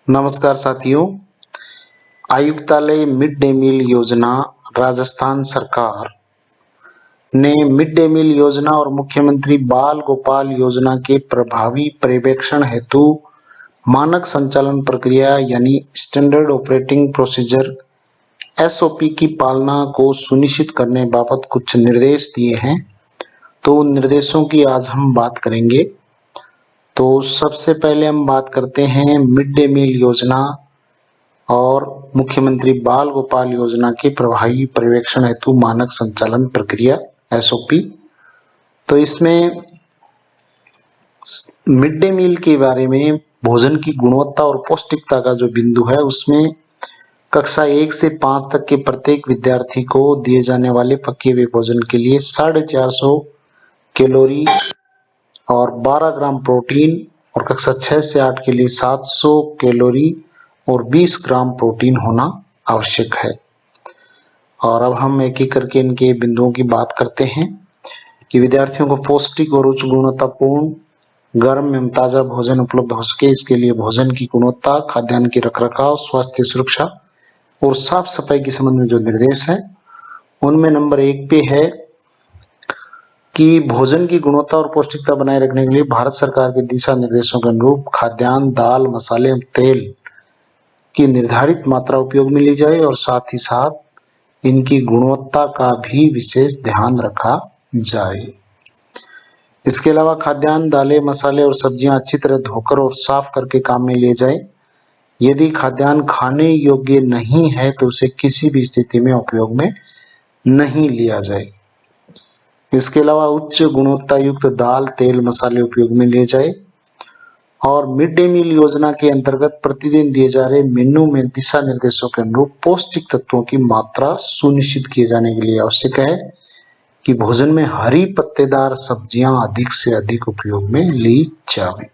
नमस्कार साथियों। आयुक्तालय मिड डे मील योजना राजस्थान सरकार ने मिड डे मील योजना और मुख्यमंत्री बाल गोपाल योजना के प्रभावी पर्यवेक्षण हेतु मानक संचालन प्रक्रिया यानी स्टैंडर्ड ऑपरेटिंग प्रोसीजर एसओपी की पालना को सुनिश्चित करने बाबत कुछ निर्देश दिए हैं। तो उन निर्देशों की आज हम बात करेंगे। तो सबसे पहले हम बात करते हैं मिड डे मील योजना और मुख्यमंत्री बाल गोपाल योजना के प्रभावी पर्यवेक्षण हेतु मानक संचालन प्रक्रिया एसओपी। तो इसमें मिड डे मील के बारे में भोजन की गुणवत्ता और पौष्टिकता का जो बिंदु है उसमें कक्षा 1 से 5 तक के प्रत्येक विद्यार्थी को दिए जाने वाले पके हुए भोजन के लिए 450 कैलोरी और 12 ग्राम प्रोटीन और कक्षा 6 से 8 के लिए 700 कैलोरी और 20 ग्राम प्रोटीन होना आवश्यक है। और अब हम एक एक करके इनके बिंदुओं की बात करते हैं कि विद्यार्थियों को पौष्टिक और उच्च गुणवत्तापूर्ण गर्म एवं ताजा भोजन उपलब्ध हो सके, इसके लिए भोजन की गुणवत्ता, खाद्यान्न की रखरखाव, स्वास्थ्य सुरक्षा और साफ सफाई के संबंध में जो निर्देश है उनमें नंबर 1 पे है कि भोजन की गुणवत्ता और पौष्टिकता बनाए रखने के लिए भारत सरकार के दिशा निर्देशों के अनुरूप खाद्यान्न, दाल, मसाले और तेल की निर्धारित मात्रा उपयोग में ली जाए और साथ ही साथ इनकी गुणवत्ता का भी विशेष ध्यान रखा जाए। इसके अलावा खाद्यान्न, दालें, मसाले और सब्जियां अच्छी तरह धोकर और साफ करके काम में लिए जाए। यदि खाद्यान्न खाने योग्य नहीं है तो उसे किसी भी स्थिति में उपयोग में नहीं लिया जाए। इसके अलावा उच्च गुणवत्ता युक्त दाल, तेल, मसाले उपयोग में लिए जाए और मिड डे मील योजना के अंतर्गत प्रतिदिन दिए जा रहे मेनू में दिशा निर्देशों के अनुरूप पौष्टिक तत्वों की मात्रा सुनिश्चित किए जाने के लिए आवश्यक है कि भोजन में हरी पत्तेदार सब्जियां अधिक से अधिक उपयोग में ली जाए।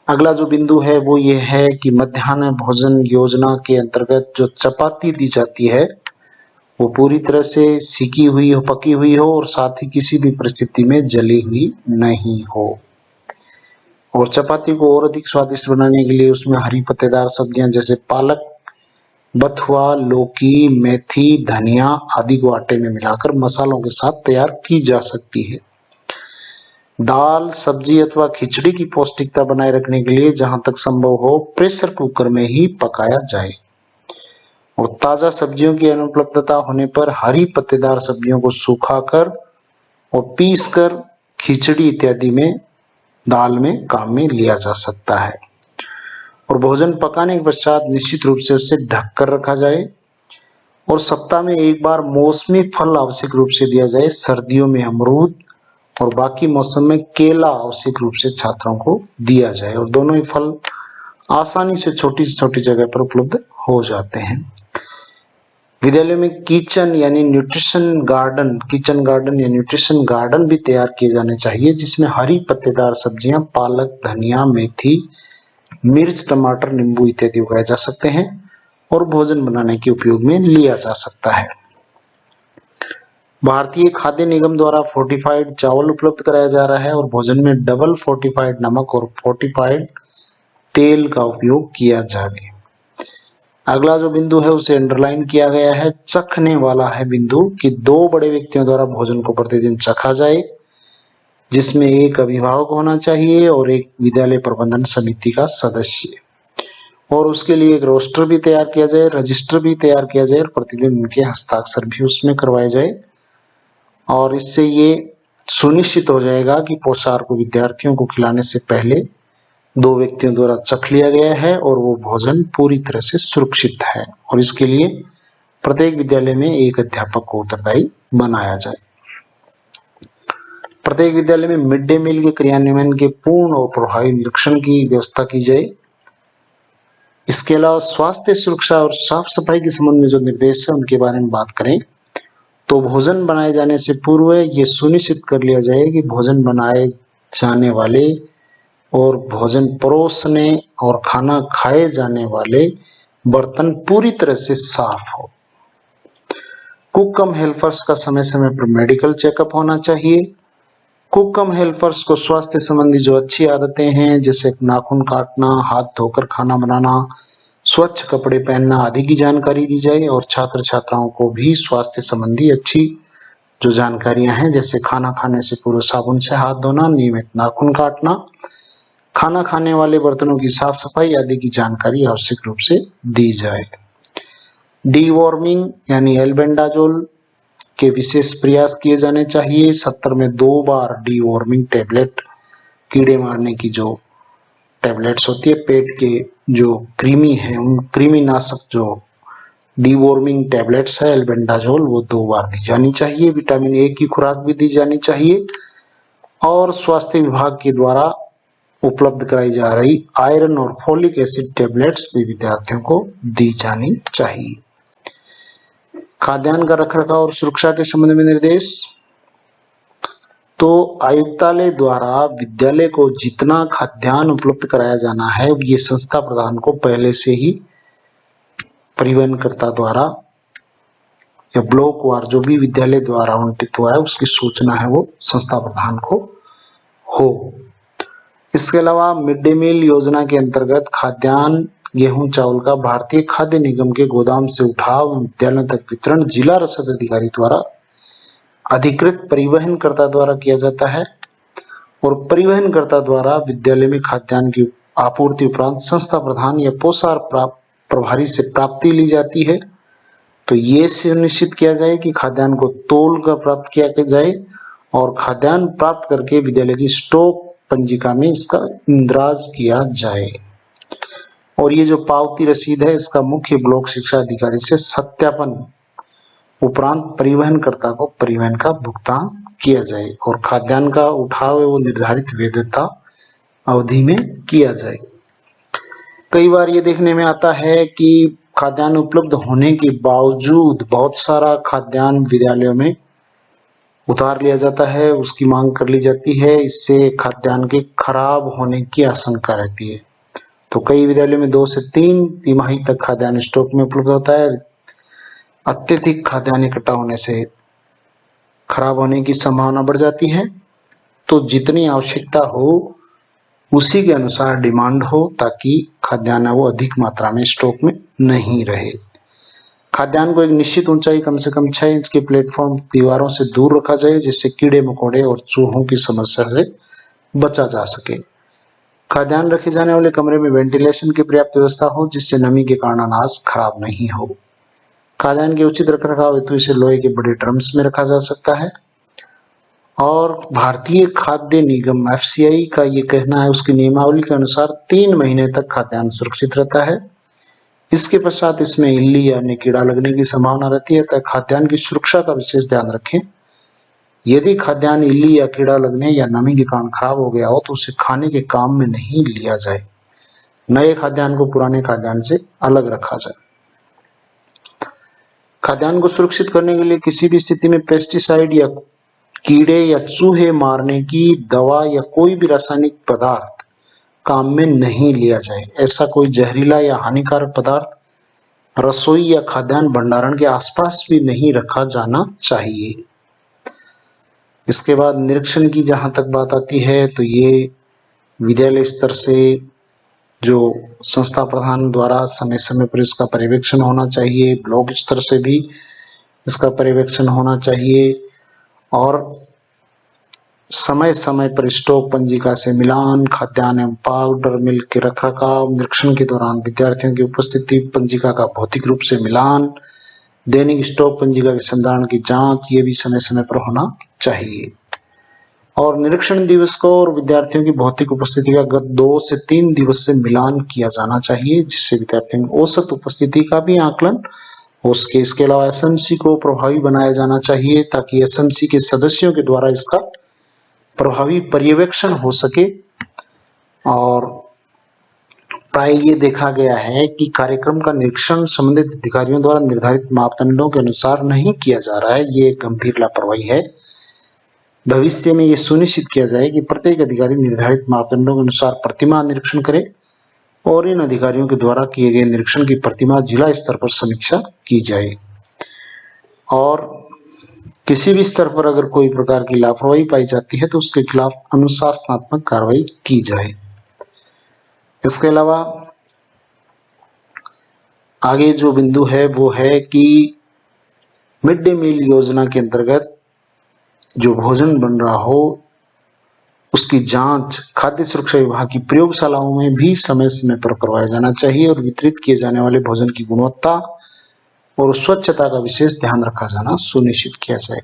अगला जो बिंदु है वो ये है कि मध्याह्न भोजन योजना के अंतर्गत जो चपाती दी जाती है वो पूरी तरह से सिकी हुई हो, पकी हुई हो और साथ ही किसी भी परिस्थिति में जली हुई नहीं हो। और चपाती को और अधिक स्वादिष्ट बनाने के लिए उसमें हरी पत्तेदार सब्जियां जैसे पालक, बथुआ, लौकी, मेथी, धनिया आदि को आटे में मिलाकर मसालों के साथ तैयार की जा सकती है। दाल, सब्जी अथवा खिचड़ी की पौष्टिकता बनाए रखने के लिए जहां तक संभव हो प्रेशर कुकर में ही पकाया जाए और ताजा सब्जियों की अनुपलब्धता होने पर हरी पत्तेदार सब्जियों को सुखाकर और पीसकर खिचड़ी इत्यादि में दाल में काम में लिया जा सकता है। और भोजन पकाने के पश्चात निश्चित रूप से उसे ढककर रखा जाए और सप्ताह में एक बार मौसमी फल आवश्यक रूप से दिया जाए। सर्दियों में अमरूद और बाकी मौसम में केला आवश्यक रूप से छात्रों को दिया जाए और दोनों ही फल आसानी से छोटी जगह पर उपलब्ध हो जाते हैं। विद्यालय में किचन गार्डन या न्यूट्रिशन गार्डन भी तैयार किए जाने चाहिए जिसमें हरी पत्तेदार सब्जियां, पालक, धनिया, मेथी, मिर्च, टमाटर, नींबू इत्यादि उगाए जा सकते हैं और भोजन बनाने के उपयोग में लिया जा सकता है। भारतीय खाद्य निगम द्वारा फोर्टिफाइड चावल उपलब्ध कराया जा रहा है और भोजन में डबल फोर्टिफाइड नमक और फोर्टिफाइड तेल का उपयोग किया जाए। अगला जो बिंदु है उसे अंडरलाइन किया गया है, चखने वाला है बिंदु कि 2 बड़े व्यक्तियों द्वारा भोजन को प्रतिदिन चखा जाए जिसमें एक अभिभावक होना चाहिए और एक विद्यालय प्रबंधन समिति का सदस्य और उसके लिए एक रोस्टर भी तैयार किया जाए, रजिस्टर भी तैयार किया जाए और प्रतिदिन उनके हस्ताक्षर भी उसमें करवाए जाए। और इससे ये सुनिश्चित हो जाएगा कि पोषाहार को विद्यार्थियों को खिलाने से पहले 2 व्यक्तियों द्वारा चख लिया गया है और वो भोजन पूरी तरह से सुरक्षित है और इसके लिए प्रत्येक विद्यालय में एक अध्यापक को उत्तरदायी बनाया जाए। प्रत्येक विद्यालय में मिड डे मील के क्रियान्वयन के पूर्ण और प्रभावी निरीक्षण की व्यवस्था की जाए। इसके अलावा स्वास्थ्य सुरक्षा और साफ सफाई के संबंध में जो निर्देश है उनके बारे में बात करें तो भोजन बनाए जाने से पूर्व ये सुनिश्चित कर लिया जाए कि भोजन बनाए जाने वाले और भोजन परोसने और खाना खाए जाने वाले बर्तन पूरी तरह से साफ हो। कुक कम हेल्पर्स का समय समय पर मेडिकल चेकअप होना चाहिए। कुक हेल्पर्स को स्वास्थ्य संबंधी जो अच्छी आदतें हैं, जैसे नाखून काटना, हाथ धोकर खाना बनाना, स्वच्छ कपड़े पहनना आदि की जानकारी दी जाए। और छात्र छात्राओं को भी स्वास्थ्य संबंधी अच्छी जो जानकारियां हैं, जैसे खाना खाने से पूर्व साबुन से हाथ धोना, नियमित नाखून काटना, खाना खाने वाले बर्तनों की साफ सफाई आदि की जानकारी आवश्यक रूप से दी जाए। डीवॉर्मिंग यानी एल्बेंडाजोल के विशेष प्रयास किए जाने चाहिए। 70 में 2 बार डीवॉर्मिंग टेबलेट, कीड़े मारने की जो टेबलेट्स होती है, पेट के जो कृमि है उन कृमि नाशक जो डीवॉर्मिंग टेबलेट्स है एल्बेंडाजोल, वो 2 बार दी जानी चाहिए। विटामिन ए की खुराक भी दी जानी चाहिए। और स्वास्थ्य विभाग के द्वारा उपलब्ध कराई जा रही आयरन और फोलिक एसिड टेबलेट्स भी विद्यार्थियों को दी जानी चाहिए। खाद्यान्न का रखरखाव और सुरक्षा के संबंध में निर्देश। तो आयुक्तालय द्वारा विद्यालय को जितना खाद्यान्न उपलब्ध कराया जाना है, ये संस्था प्रधान को पहले से ही परिवहनकर्ता द्वारा या ब्लॉक वार जो भी विद्यालय द्वारा आवंटित हुआ है उसकी सूचना है वो संस्था प्रधान को हो। इसके अलावा मिड डे मील योजना के अंतर्गत खाद्यान्न गेहूं चावल का भारतीय खाद्य निगम के गोदाम से उठाव एवं विद्यालयों तक वितरण जिला रसद अधिकारी द्वारा अधिकृत परिवहनकर्ता द्वारा किया जाता है। और परिवहनकर्ता द्वारा विद्यालय में खाद्यान्न की आपूर्ति उपरांत संस्था प्रधान या पोषाहार प्रभारी से प्राप्ति ली जाती है। तो ये सुनिश्चित किया जाए कि खाद्यान्न को तौल कर प्राप्त किया जाए और खाद्यान्न प्राप्त करके विद्यालय की स्टॉक पंजिका में इसका इंदराज किया जाए। और ये जो पावती रसीद है इसका मुख्य ब्लॉक शिक्षा अधिकारी से सत्यापन उपरांत परिवहनकर्ता को परिवहन का भुगतान किया जाए। और खाद्यान्न का उठाव वो निर्धारित वैधता अवधि में किया जाए। कई बार ये देखने में आता है कि खाद्यान्न उपलब्ध होने के बावजूद बहुत सारा खाद्यान्न विद्यालयों में उतार लिया जाता है, उसकी मांग कर ली जाती है। इससे खाद्यान्न के खराब होने की आशंका रहती है। तो कई विद्यालयों में 2 से 3 तिमाही तक खाद्यान्न स्टॉक में उपलब्ध होता है। अत्यधिक खाद्यान्न इकट्ठा होने से खराब होने की संभावना बढ़ जाती है। तो जितनी आवश्यकता हो उसी के अनुसार डिमांड हो, ताकि खाद्यान्न वो अधिक मात्रा में स्टॉक में नहीं रहे। खाद्यान्न को एक निश्चित ऊंचाई कम से कम 6 इंच के प्लेटफॉर्म दीवारों से दूर रखा जाए, जिससे कीड़े मकोड़े और चूहों की समस्या से बचा जा सके। खाद्यान्न रखे जाने वाले कमरे में वेंटिलेशन की पर्याप्त व्यवस्था हो, जिससे नमी के कारण अनाज खराब नहीं हो। खाद्यान्न के उचित रखरखाव हेतु इसे लोहे के बड़े ड्रम्स में रखा जा सकता है। और भारतीय खाद्य निगम FCI का ये कहना है, उसकी नियमावली के अनुसार 3 महीने तक खाद्यान्न सुरक्षित रहता है। इसके पश्चात इसमें इल्ली या अन्य कीड़ा लगने की संभावना रहती है, तथा खाद्यान्न की सुरक्षा का विशेष ध्यान रखें। यदि खाद्यान्न इल्ली या कीड़ा लगने या नमी के कारण खराब हो गया हो तो उसे खाने के काम में नहीं लिया जाए। नए खाद्यान्न को पुराने खाद्यान्न से अलग रखा जाए। खाद्यान्न को सुरक्षित करने के लिए किसी भी स्थिति में पेस्टिसाइड या कीड़े या चूहे मारने की दवा या कोई भी रासायनिक पदार्थ काम में नहीं लिया जाए। ऐसा कोई जहरीला या हानिकारक पदार्थ रसोई या खाद्यान्न भंडारण के आसपास भी नहीं रखा जाना चाहिए। इसके बाद निरीक्षण की जहां तक बात आती है, तो ये विद्यालय स्तर से जो संस्था प्रधान द्वारा समय समय पर इसका पर्यवेक्षण होना चाहिए, ब्लॉक स्तर से भी इसका पर्यवेक्षण होना चाहिए। और समय समय पर स्टॉक पंजिका से मिलान, खाद्यान्न एवं पाउडर मिल्क के रखरखाव, निरीक्षण के दौरान विद्यार्थियों की उपस्थिति, पंजिका का भौतिक रूप से मिलान, दैनिक स्टॉक पंजिका के संधारण की जांच, ये भी समय समय पर होना चाहिए। और निरीक्षण दिवस को और विद्यार्थियों की भौतिक उपस्थिति का गत 2 से 3 दिवस से मिलान किया जाना चाहिए, जिससे विद्यार्थियों की औसत उपस्थिति का भी आकलन हो सके। इसके अलावा SMC को प्रभावी बनाया जाना चाहिए, ताकि SMC के सदस्यों के द्वारा इसका प्रभावी पर्यवेक्षण हो सके। और प्राय ये देखा गया है कि कार्यक्रम का निरीक्षण संबंधित अधिकारियों द्वारा निर्धारित मापदंडों के अनुसार नहीं किया जा रहा है। ये गंभीर लापरवाही है। भविष्य में ये सुनिश्चित किया जाए कि प्रत्येक अधिकारी निर्धारित मापदंडों के अनुसार प्रतिमाह निरीक्षण करे और इन अधिकारियों के द्वारा किए गए निरीक्षण की प्रतिमाह जिला स्तर पर समीक्षा की जाए। और किसी भी स्तर पर अगर कोई प्रकार की लापरवाही पाई जाती है तो उसके खिलाफ अनुशासनात्मक कार्रवाई की जाए। इसके अलावा आगे जो बिंदु है वो है कि मिड डे मील योजना के अंतर्गत जो भोजन बन रहा हो उसकी जांच खाद्य सुरक्षा विभाग की प्रयोगशालाओं में भी समय समय पर करवाया जाना चाहिए और वितरित किए जाने वाले भोजन की गुणवत्ता और स्वच्छता का विशेष ध्यान रखा जाना सुनिश्चित किया जाए।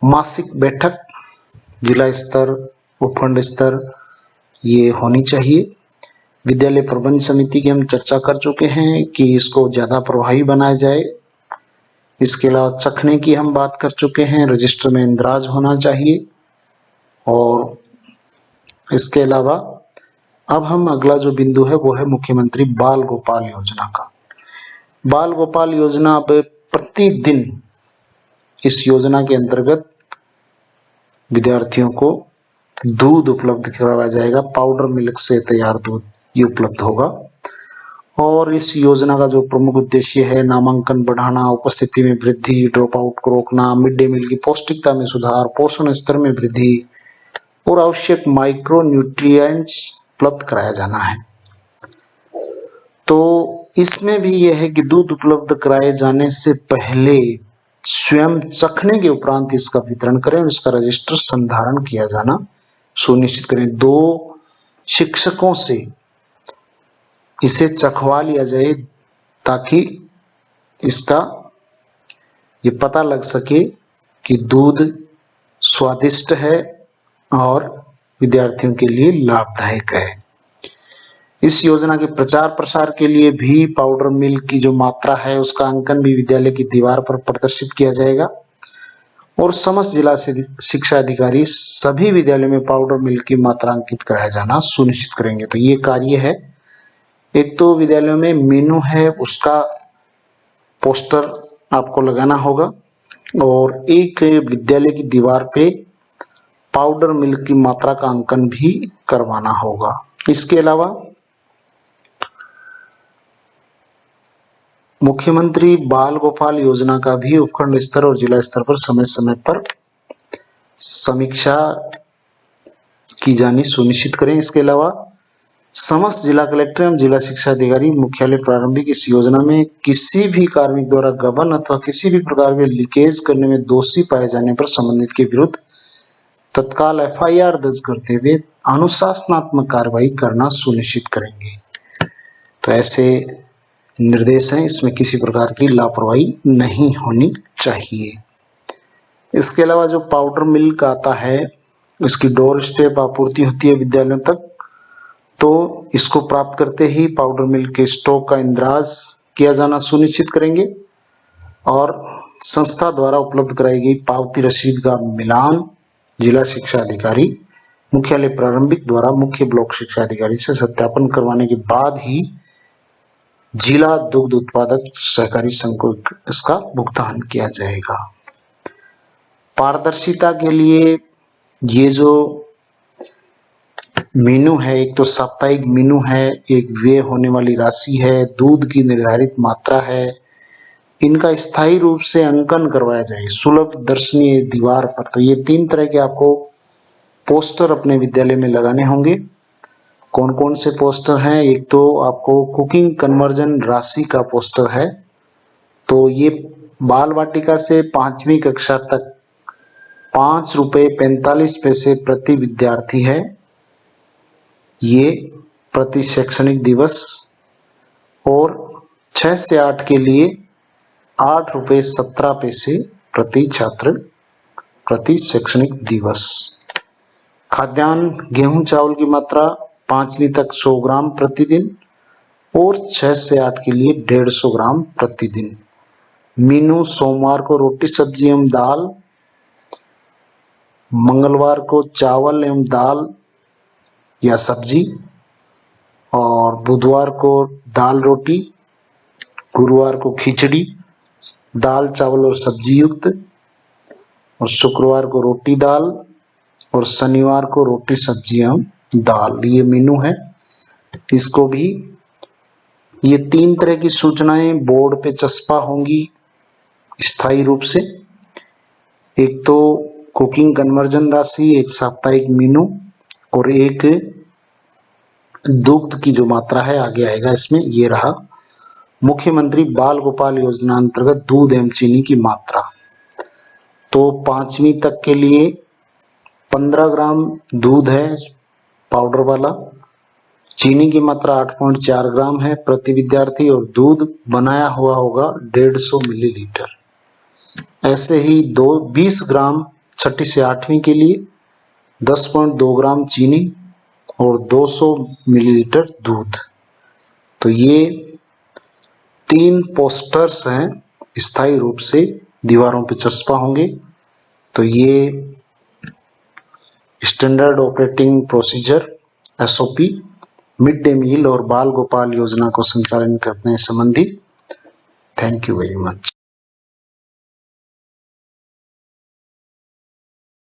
मासिक बैठक जिला स्तर, उपखंड स्तर ये होनी चाहिए। विद्यालय प्रबंध समिति की हम चर्चा कर चुके हैं कि इसको ज्यादा प्रभावी बनाया जाए। इसके अलावा चखने की हम बात कर चुके हैं, रजिस्टर में इंदराज होना चाहिए। और इसके अलावा अब हम अगला जो बिंदु है वो है मुख्यमंत्री बाल गोपाल योजना का। बाल गोपाल योजना अब प्रतिदिन इस योजना के अंतर्गत विद्यार्थियों को दूध उपलब्ध करवाया जाएगा। पाउडर मिल्क से तैयार दूध ये उपलब्ध होगा। और इस योजना का जो प्रमुख उद्देश्य है नामांकन बढ़ाना, उपस्थिति में वृद्धि, ड्रॉप आउट को रोकना, मिड डे मील की पौष्टिकता में सुधार, पोषण स्तर में वृद्धि और आवश्यक माइक्रो न्यूट्रिएंट्स उपलब्ध कराया जाना है। तो इसमें भी यह है कि दूध उपलब्ध कराए जाने से पहले स्वयं चखने के उपरांत इसका वितरण करें और इसका रजिस्टर संधारण किया जाना सुनिश्चित करें। 2 शिक्षकों से इसे चखवा लिया जाए ताकि इसका ये पता लग सके कि दूध स्वादिष्ट है और विद्यार्थियों के लिए लाभदायक है। इस योजना के प्रचार प्रसार के लिए भी पाउडर मिल्क की जो मात्रा है उसका अंकन भी विद्यालय की दीवार पर प्रदर्शित किया जाएगा और समस्त जिला से शिक्षा अधिकारी सभी विद्यालयों में पाउडर मिल्क की मात्रा अंकित कराया जाना सुनिश्चित करेंगे। तो ये कार्य है। एक तो विद्यालयों में मेनू है उसका पोस्टर आपको लगाना होगा और एक विद्यालय की दीवार पे पाउडर मिल्क की मात्रा का अंकन भी करवाना होगा। इसके अलावा मुख्यमंत्री बाल गोपाल योजना का भी उपखंड स्तर और जिला स्तर पर समय समय पर समीक्षा की जानी सुनिश्चित करें। इसके अलावा समस्त जिला कलेक्टर एवं जिला शिक्षा अधिकारी मुख्यालय प्रारंभिक इस योजना में किसी भी कार्मिक द्वारा गबन अथवा किसी भी प्रकार के लीकेज करने में दोषी पाए जाने पर संबंधित के विरुद्ध तत्काल एफआईआर दर्ज करते हुए अनुशासनात्मक कार्रवाई करना सुनिश्चित करेंगे। तो ऐसे निर्देश हैं, इसमें किसी प्रकार की लापरवाही नहीं होनी चाहिए। इसके अलावा जो पाउडर मिल्क आता है इसकी डोर स्टेप आपूर्ति होती है विद्यालयों तक, तो इसको प्राप्त करते ही पाउडर मिल्क के स्टॉक का इंदराज किया जाना सुनिश्चित करेंगे और संस्था द्वारा उपलब्ध कराई गई पावती रसीद का मिलान जिला शिक्षा अधिकारी मुख्यालय प्रारंभिक द्वारा मुख्य ब्लॉक शिक्षा अधिकारी से सत्यापन करवाने के बाद ही जिला दुग्ध उत्पादक सहकारी संघ को इसका भुगतान किया जाएगा। पारदर्शिता के लिए ये जो मेनू है, एक तो साप्ताहिक मेनू है, एक व्यय होने वाली राशि है, दूध की निर्धारित मात्रा है, इनका स्थायी रूप से अंकन करवाया जाए सुलभ दर्शनीय दीवार पर। तो ये 3 तरह के आपको पोस्टर अपने विद्यालय में लगाने होंगे। कौन कौन से पोस्टर हैं? एक तो आपको कुकिंग कन्वर्जन राशि का पोस्टर है, तो ये बाल वाटिका से 5वीं कक्षा तक 5 रुपये 45 पैसे प्रति विद्यार्थी है। ये प्रति शैक्षणिक दिवस और 6 से 8 के लिए 8 रुपये 17 पैसे प्रति छात्र प्रति शैक्षणिक दिवस। खाद्यान्न गेहूं चावल की मात्रा 5वीं तक 100 ग्राम प्रतिदिन और 6 से 8 के लिए 150 ग्राम प्रतिदिन। मीनू सोमवार को रोटी सब्जी एवं दाल, मंगलवार को चावल एवं दाल या सब्जी और बुधवार को दाल रोटी, गुरुवार को खिचड़ी दाल चावल और सब्जी युक्त और शुक्रवार को रोटी दाल और शनिवार को रोटी सब्जी एवं दाल। ये मेनू है। इसको भी ये 3 तरह की सूचनाएं बोर्ड पे चस्पा होंगी स्थायी रूप से। एक तो कुकिंग कन्वर्जन राशि, एक साप्ताहिक मेनू और एक दुग्ध की जो मात्रा है आगे आएगा इसमें। ये रहा मुख्यमंत्री बाल गोपाल योजना अंतर्गत दूध एवं चीनी की मात्रा। तो 5वीं तक के लिए 15 ग्राम दूध है पाउडर वाला, चीनी की मात्रा 8.4 ग्राम है प्रति विद्यार्थी और दूध बनाया हुआ होगा 150 मिलीलीटर। ऐसे ही 20 ग्राम 6ठी से 8वीं के लिए 10.2 ग्राम चीनी और 200 मिलीलीटर दूध। तो ये 3 पोस्टर्स हैं, स्थायी रूप से दीवारों पे चस्पा होंगे। तो ये standard operating procedure SOP mid day meal और बाल गोपाल योजना को संचालन करने संबंधी। Thank you very much.